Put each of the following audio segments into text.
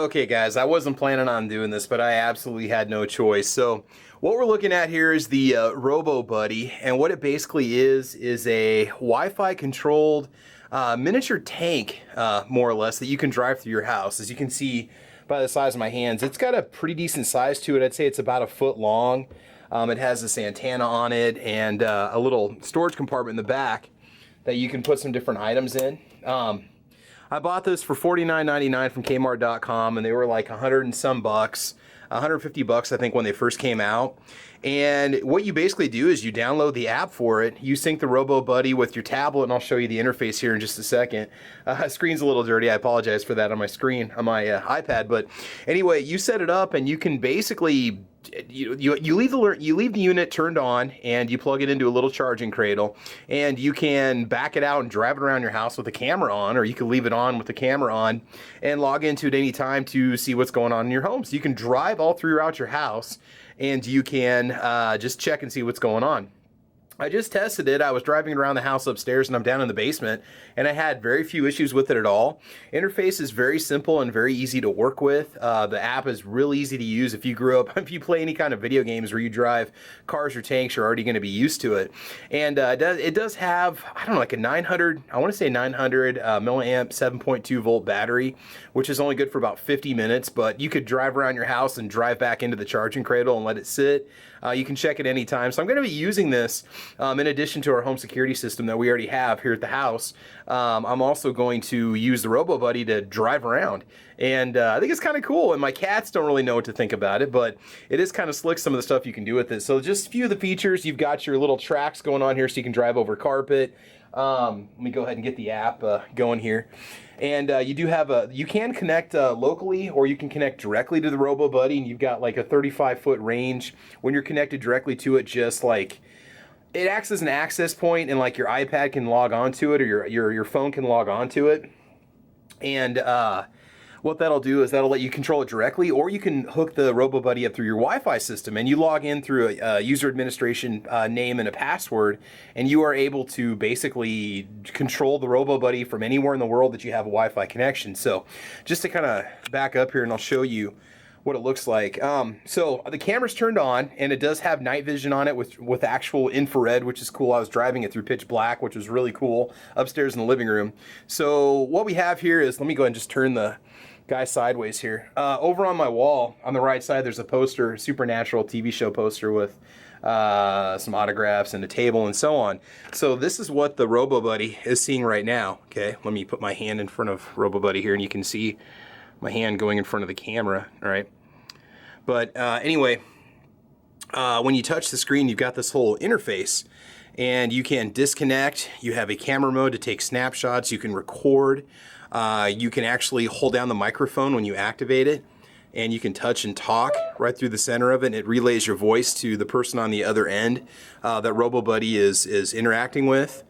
Okay guys, I wasn't planning on doing this, but I absolutely had no choice. So what we're looking at here is the Robo Buddy, and what it basically is a Wi-Fi controlled miniature tank, more or less, that you can drive through your house. As you can see by the size of my hands, it's got a pretty decent size to it. I'd say it's about 1 foot long. It has this antenna on it and a little storage compartment in the back that you can put some different items in. I bought this for $49.99 from Kmart.com, and they were like 100 and some bucks, 150 bucks I think when they first came out. And what you basically do is you download the app for it, you sync the Robo Buddy with your tablet, and I'll show you the interface here in just a second. Screen's a little dirty, I apologize for that on my screen, on my iPad, but anyway, you set it up and you can basically you leave the unit turned on and you plug it into a little charging cradle, and you can back it out and drive it around your house with the camera on, or you can leave it on with the camera on and log into it any time to see what's going on in your home. So you can drive all throughout your house and you can just check and see what's going on. I just tested it. I was driving around the house upstairs and I'm down in the basement, and I had very few issues with it at all. Interface is very simple and very easy to work with. The app is really easy to use. If you grew up, if you play any kind of video games where you drive cars or tanks, you're already going to be used to it. And it does have, I don't know, like a 900, I want to say 900 milliamp 7.2 volt battery, which is only good for about 50 minutes, but you could drive around your house and drive back into the charging cradle and let it sit. You can check it anytime. So I'm going to be using this in addition to our home security system that we already have here at the house. I'm also going to use the Robo Buddy to drive around, and I think it's kind of cool, and my cats don't really know what to think about it, but it is kind of slick, some of the stuff you can do with it. So just a few of the features. You've got your little tracks going on here so you can drive over carpet. Let me go ahead and get the app going here. And you do have you can connect locally, or you can connect directly to the Robo Buddy, and you've got like a 35-foot range. When you're connected directly to it, just like, it acts as an access point, and like your iPad can log onto it, or your phone can log onto it. And what that'll do is that'll let you control it directly, or you can hook the Robo Buddy up through your Wi-Fi system, and you log in through a user administration name and a password, and you are able to basically control the Robo Buddy from anywhere in the world that you have a Wi-Fi connection. So just to kind of back up here, and I'll show you what it looks like. So the camera's turned on, and it does have night vision on it with actual infrared, which is cool. I was driving it through pitch black, which was really cool, upstairs in the living room. So what we have here is, let me go ahead and just turn the guy sideways here. Over on my wall on the right side, there's a poster, Supernatural TV show poster with some autographs and a table and so on. So this is what the Robo Buddy is seeing right now. Okay, let me put my hand in front of Robo Buddy here, and you can see my hand going in front of the camera. All right, but anyway, when you touch the screen, you've got this whole interface, and you can disconnect. You have a camera mode to take snapshots. You can record. You can actually hold down the microphone when you activate it, and you can touch and talk right through the center of it, and it relays your voice to the person on the other end that Robo Buddy is interacting with.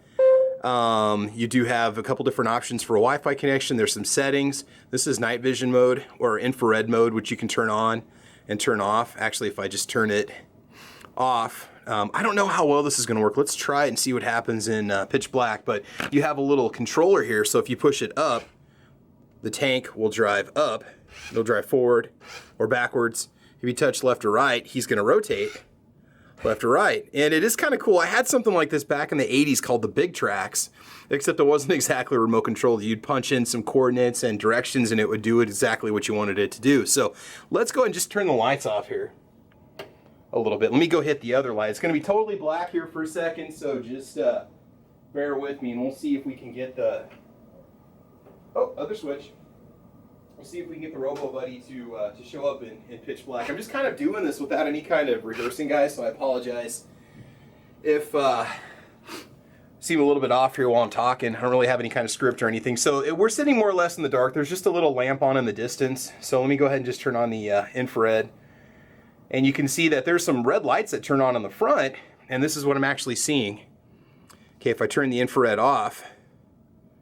You do have a couple different options for a Wi-Fi connection. There's some settings. This is night vision mode, or infrared mode, which you can turn on and turn off. Actually, if I just turn it off, I don't know how well this is going to work. Let's try it and see what happens in pitch black. But you have a little controller here, so if you push it up, the tank will drive up. It'll drive forward or backwards. If you touch left or right, he's going to rotate left or right. And it is kind of cool. I had something like this back in the 80s called the Big Tracks, except it wasn't exactly remote controlled. You'd punch in some coordinates and directions, and it would do exactly what you wanted it to do. So let's go ahead and just turn the lights off here a little bit. Let me go hit the other light. It's going to be totally black here for a second, so just bear with me, and we'll see if we can get the other switch. We'll see if we can get the Robo Buddy to show up in pitch black. I'm just kind of doing this without any kind of rehearsing, guys, so I apologize if seem a little bit off here while I'm talking. I don't really have any kind of script or anything. So we're sitting more or less in the dark. There's just a little lamp on in the distance. So let me go ahead and just turn on the infrared. And you can see that there's some red lights that turn on in the front, and this is what I'm actually seeing. Okay, if I turn the infrared off,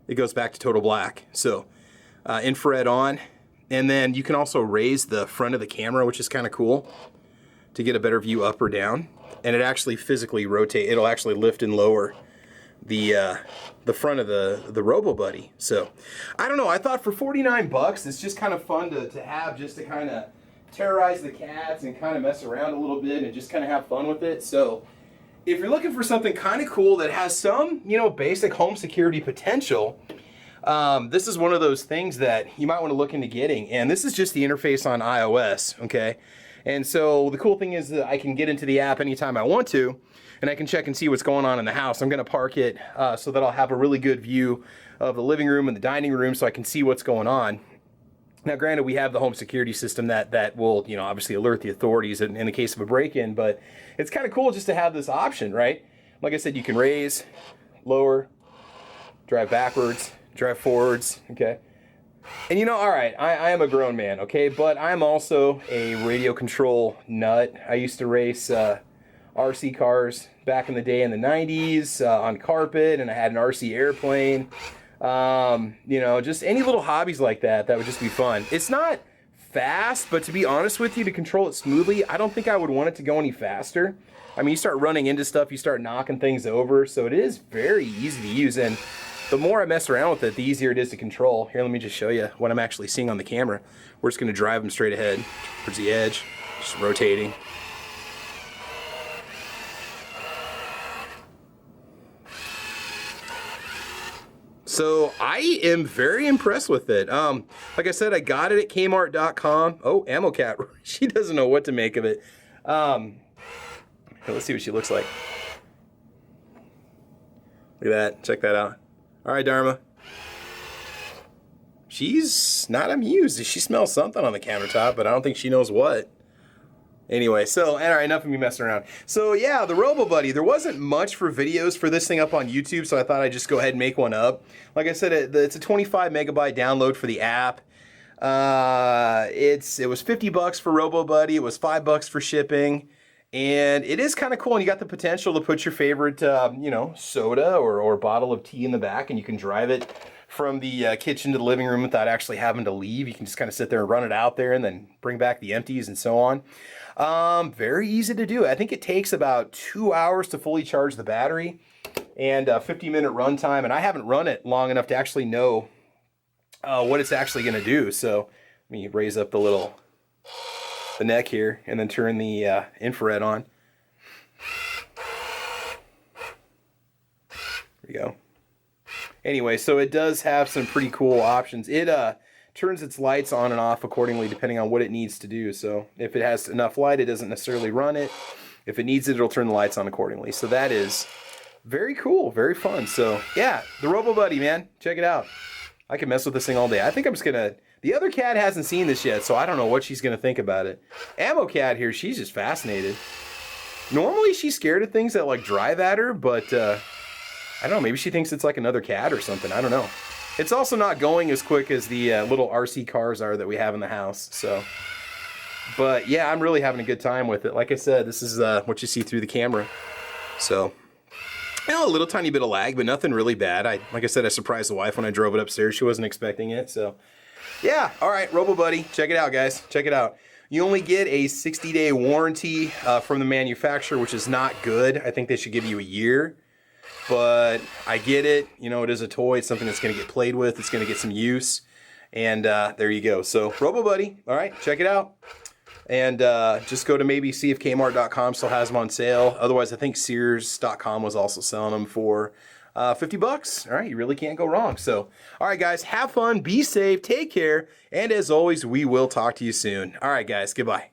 it goes back to total black. So infrared on, and then you can also raise the front of the camera, which is kind of cool, to get a better view up or down. And it actually physically rotate. It'll actually lift and lower the front of the Robo Buddy. So I don't know, I thought for 49 bucks it's just kind of fun to have, just to kind of terrorize the cats and kind of mess around a little bit and just kind of have fun with it. So if you're looking for something kind of cool that has some, you know, basic home security potential, this is one of those things that you might want to look into getting. And this is just the interface on iOS, okay? And so the cool thing is that I can get into the app anytime I want to, and I can check and see what's going on in the house. I'm going to park it so that I'll have a really good view of the living room and the dining room so I can see what's going on. Now, granted, we have the home security system that will, you know, obviously alert the authorities in the case of a break-in, but it's kind of cool just to have this option, right? Like I said, you can raise, lower, drive backwards, drive forwards, okay? And you know, all right, I am a grown man, okay? But I'm also a radio control nut. I used to race RC cars back in the day in the 90s on carpet, and I had an RC airplane. You know, just any little hobbies like that would just be fun. It's not fast, but to be honest with you, to control it smoothly, I don't think I would want it to go any faster. I mean, you start running into stuff, you start knocking things over, so it is very easy to use, and the more I mess around with it, the easier it is to control. Here, let me just show you what I'm actually seeing on the camera. We're just going to drive them straight ahead towards the edge, just rotating. So I am very impressed with it. Like I said, I got it at Kmart.com. Oh, Ammo Cat, she doesn't know what to make of it. Let's see what she looks like. Look at that, check that out. All right, Dharma. She's not amused. She smells something on the countertop, but I don't think she knows what. Anyway, so, all right, enough of me messing around. So, yeah, the Robo Buddy, there wasn't much for videos for this thing up on YouTube, so I thought I'd just go ahead and make one up. Like I said, it's a 25 megabyte download for the app. It was 50 bucks for Robo Buddy. It was 5 bucks for shipping. And it is kind of cool, and you got the potential to put your favorite, you know, soda or bottle of tea in the back, and you can drive it from the kitchen to the living room without actually having to leave. You can just kind of sit there and run it out there and then bring back the empties and so on. Very easy to do. I think it takes about 2 hours to fully charge the battery and a 50-minute run time, and I haven't run it long enough to actually know what it's actually going to do. So let me raise up the neck here and then turn the infrared on. There we go. Anyway, so it does have some pretty cool options. It turns its lights on and off accordingly depending on what it needs to do. So if it has enough light, it doesn't necessarily run it. If it needs it, it'll turn the lights on accordingly. So that is very cool, very fun. So yeah, the Robo Buddy, man, check it out. I can mess with this thing all day. I think I'm just gonna, the other cat hasn't seen this yet, so I don't know what she's gonna think about it. Ammo Cat here, she's just fascinated. Normally she's scared of things that like drive at her, but I don't know, maybe she thinks it's like another cat or something, I don't know. It's also not going as quick as the little RC cars are that we have in the house, so. But yeah, I'm really having a good time with it. Like I said, this is what you see through the camera. So, you know, a little tiny bit of lag, but nothing really bad. Like I said, I surprised the wife when I drove it upstairs. She wasn't expecting it, so. Yeah, all right, Robo Buddy, check it out, guys. Check it out. You only get a 60-day warranty from the manufacturer, which is not good. I think they should give you a year. But I get it. You know, it is a toy. It's something that's going to get played with. It's going to get some use. And there you go. So, Robo Buddy, all right, check it out. And just go to maybe see if Kmart.com still has them on sale. Otherwise, I think Sears.com was also selling them for 50 bucks. All right, you really can't go wrong. So, all right, guys, have fun, be safe, take care, and as always, we will talk to you soon. All right, guys, goodbye.